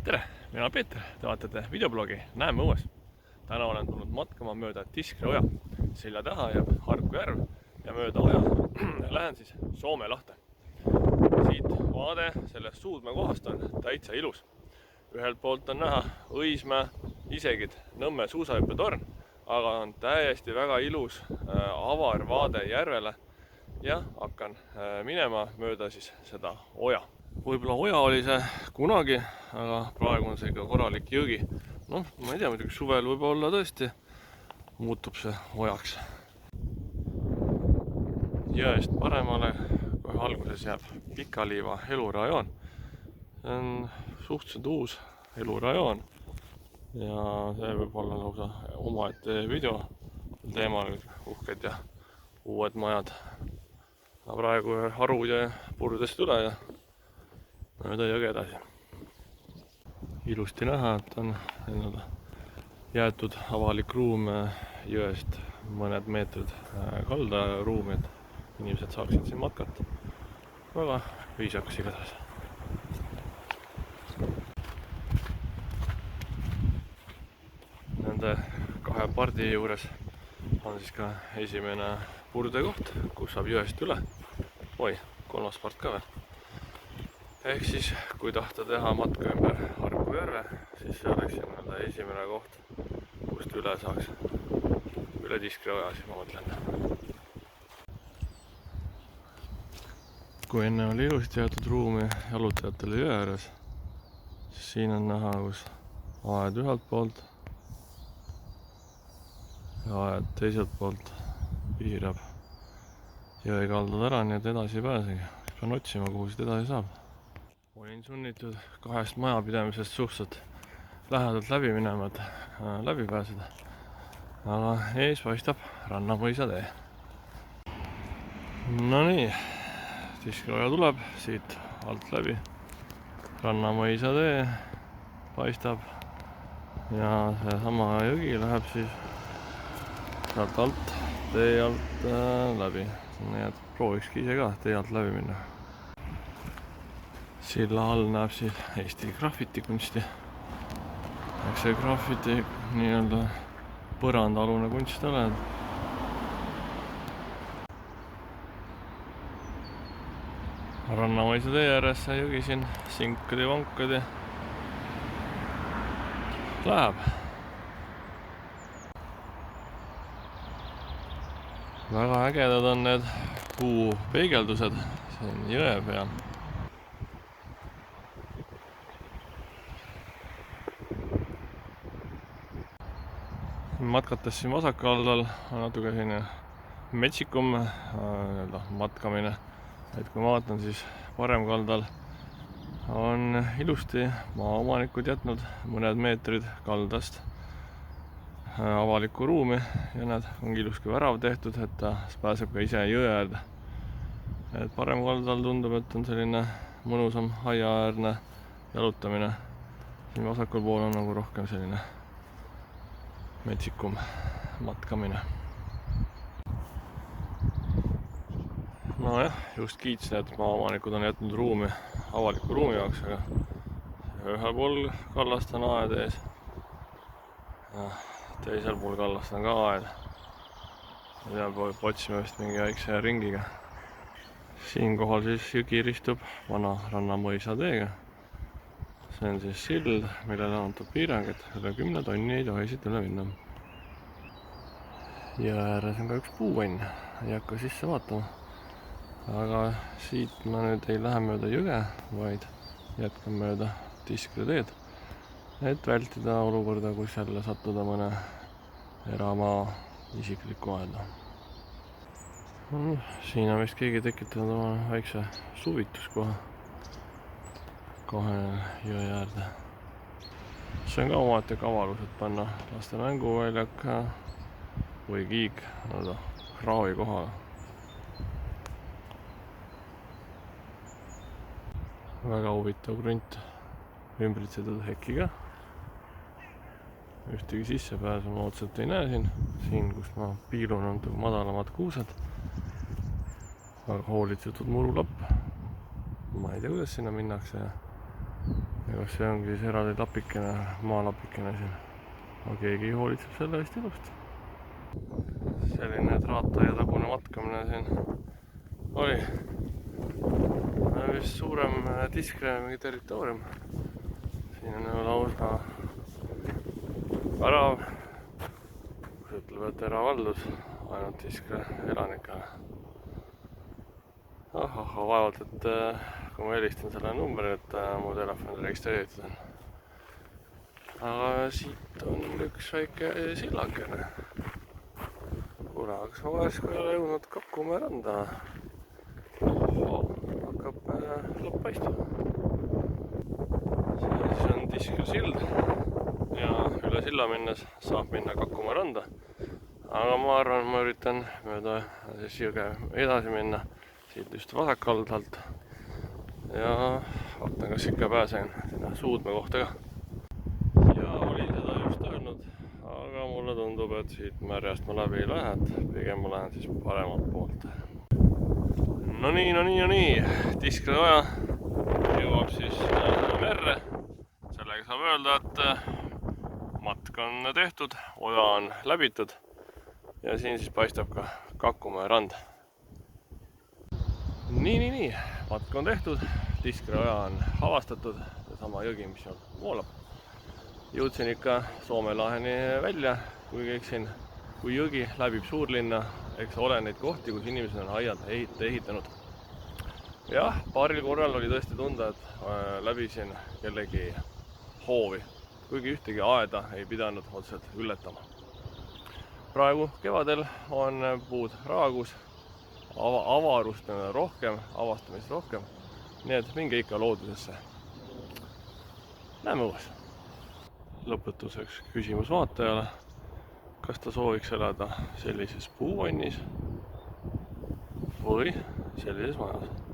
tere, mina olen Peeter, te vaatate videoblogi Näeme õues. Täna olen tulnud matkama mööda Tiskre oja. Selja taha jääb Harku järv ja mööda oja lähen siis Soome lahte. Siit vaade sellest Suudmäe kohast on täitsa ilus. Ühelt poolt on näha Õismäe, isegi Nõmme suusahüppetorn, aga on täiesti väga ilus avar vaade järvele ja hakkan minema mööda siis seda oja. Võib-olla oja oli see kunagi, aga praegu on see ikka korralik jõgi. Noh, ma ei tea, muidugi suvel võib-olla tõesti muutub see ojaks. Jõest paremale kohe alguses jääb Pikaliiva elurajoon. See on suhteliselt uus elurajoon ja see võib olla lausa omaette video teemal, uhked ja uued majad. Praegu harud ja purdest üle ja mööda jõge edasi. Ilusti näha, et on jäetud avalik ruum jõest mõned meetrid kaldaruumi, et inimesed saaksid siin matkata. Väga viisakas igatahes. Nende kahe pardi juures on siis ka esimene purdekoht, kus saab jõest üle. Oi, kolmas part ka veel. Ehk siis, kui tahta teha matka ümber Harku järve, siis see oleks esimene koht, kust üle saaks. Üle Tiskre oja, siis ma mõtlen. Kui enne oli ilusti jäetud ruumi jalutajatele jõe ääres, siis siin on näha, kus aed ühelt poolt ja aed teiselt poolt piirab jõe kaldad ära, nii et edasi ei pääsegi. Pean otsima, kuhu siit edasi saab. Olin sunnitud kahest majapidamisest suhteliselt lähedalt läbi minema, et läbi pääseda. Aga ees paistab Rannamõisa tee. No nii, Tiskre oja tuleb siit alt läbi. Rannamõisa tee paistab ja seesama jõgi läheb siis sealt alt, tee alt läbi. Nii et proovikski ise ka tee alt läbi minna. Silla all näeb siis Eesti graffitikunsti. Eks see graffiti nii-öelda põrandaalune kunst ole. Rannamõisa tee ääres see jõgi siin sinkadi-vankadi läheb. Väga ägedad on need puupeegeldused siin jõe peal. Matkates siin vasakaldal on natuke selline metsikum matkamine. Et kui ma vaatan, siis paremkaldal on ilusti maaomanikud jätnud mõned meetrid kaldast avalikku ruumi ja näed, on ilusti värav tehtud, et ta pääseb ka ise jõe äärde. Et paremkaldal tundub, et on selline mõnusam aiaäärne jalutamine. Siin vasakul pool on nagu rohkem selline metsikum matkamine. No jah, just kiitsin, et maaomanikud on jätnud ruumi avaliku ruumi jaoks, aga ühel pool kallast on aed ees ja teisel pool kallast on ka aed. Ja peab otsima vist mingi väikse ringiga. Siinkohal siis jõgi ristub vana Rannamõisa teega. See on siis sild, millele on antud piirang, et üle 10 tonni ei tohi siit üle minna. Jõe ääres on ka üks puuvann, ei hakka sisse vaatama. Aga siit ma nüüd ei lähe mööda jõge, vaid jätkan mööda Tiskre teed, et vältida olukorda, kus jälle sattuda mõne eramaa isiklikku aeda. Siin on vist keegi tekitanud oma väikse suvituskoha kohe jõe äärde. See on ka omaette kavalus, et panna laste mänguväljak või kiik kraavi kohale. Väga huvitav krunt ümbritsetud hekiga. Ühtegi sissepääsu ma otseselt ei näe siin. Siin, kus ma piilun, on madalamad kuused. Väga hoolitsetud murulapp. Ma ei tea, kuidas sinna minnakse. ja kas see ongi siis eraldi lapikene, maalapikene siin. aga keegi hoolitseb selle eest ilusti. selline traataia tagune matkamine siin oli. vist suurem Tiskre mingi territoorium. siin on lausa värav, kus ütleb, et eravaldus ainult Tiskre elanikele. vaevalt, et kui ma helistan selle numbri, et mu telefon registreeritud on. aga siit on üks väike sillakene. kuule, kas ma vahest ei ole jõudnud Kakumäe randa? hakkab lõpp paistma. siis on Tiskre sild ja üle silla minnes saab minna Kakumäe randa. aga ma arvan, ma üritan mööda siis jõge edasi minna siit just vasakaldalt ja vaatan, kas ikka pääsen sinna Suudme kohta ka. ja olin seda just öelnud, aga mulle tundub, et siit märjast ma läbi ei lähe, et pigem ma lähen siis paremalt poolt. No nii, Tiskre oja jõuab siis merre. sellega saab öelda, et matk on tehtud, oja on läbitud ja siin siis paistab ka Kakumäe rand. Nii, matk on tehtud, Tiskre oja on avastatud, seesama jõgi, mis seal voolab. jõudsin ikka Soome laheni välja, kuigi eks siin, kui jõgi läbib suurlinna, eks ole neid kohti, kus inimesed on aiad ehitanud. jah, paaril korral oli tõesti tunda, et läbisin kellegi hoovi, kuigi ühtegi aeda ei pidanud otseselt ületama. praegu kevadel on puud raagus, avarust on rohkem, avastamist rohkem, nii et minge ikka loodusesse. Näeme uues. lõpetuseks küsimus vaatajale, kas ta sooviks elada sellises puuvannis või sellises majas.